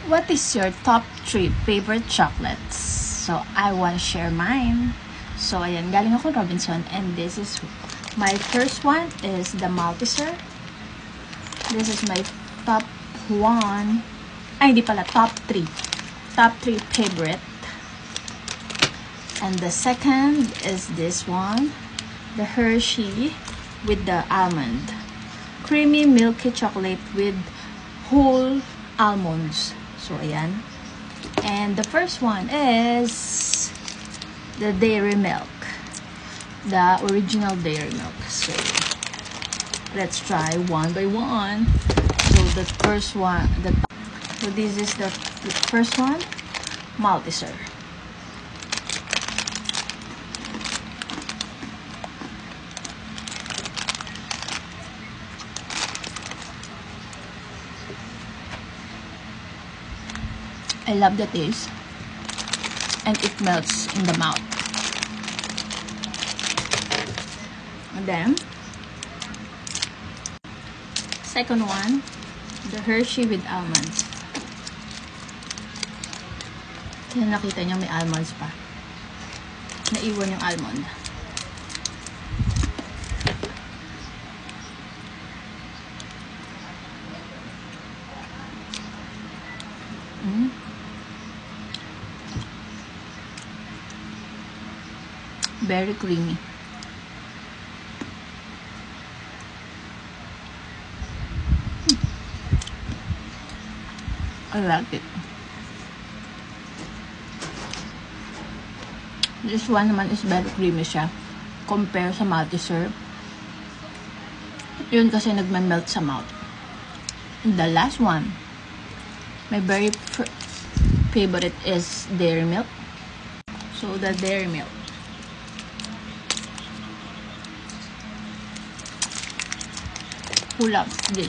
What is your top 3 favorite chocolates? So, I want to share mine. So, ayan, galing ako Robinson, and this is my first one is the Malteser. This is my top 1. Ay, hindi pala, top 3. Top 3 favorite. And the second is this one, the Hershey with the almond. Creamy milky chocolate with whole almonds. So, ayan. And the first one is the Dairy Milk. The original Dairy Milk. So, let's try one by one. So, the first one, so this is the first one, Malteser. I love the taste, and it melts in the mouth. And then, second one, the Hershey with almonds. Kaya nakita niyo may almonds pa. Naiwan yung almond. Very creamy. I like it. This one naman is very creamy siya. Compare sa Malteser. Yun kasi nagme-melt sa mouth. And the last one, my very favorite is Dairy Milk. So the Dairy Milk. Who loves this?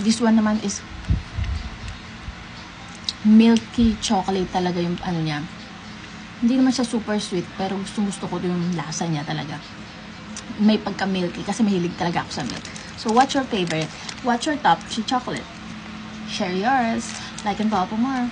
This one naman is milky chocolate talaga yung ano niya. Hindi naman siya super sweet, pero gusto ko yung lasa niya talaga. May pagka-milky kasi mahilig talaga ako sa milk. So, what's your favorite? What's your top 3 chocolate? Share yours. Like and follow for more.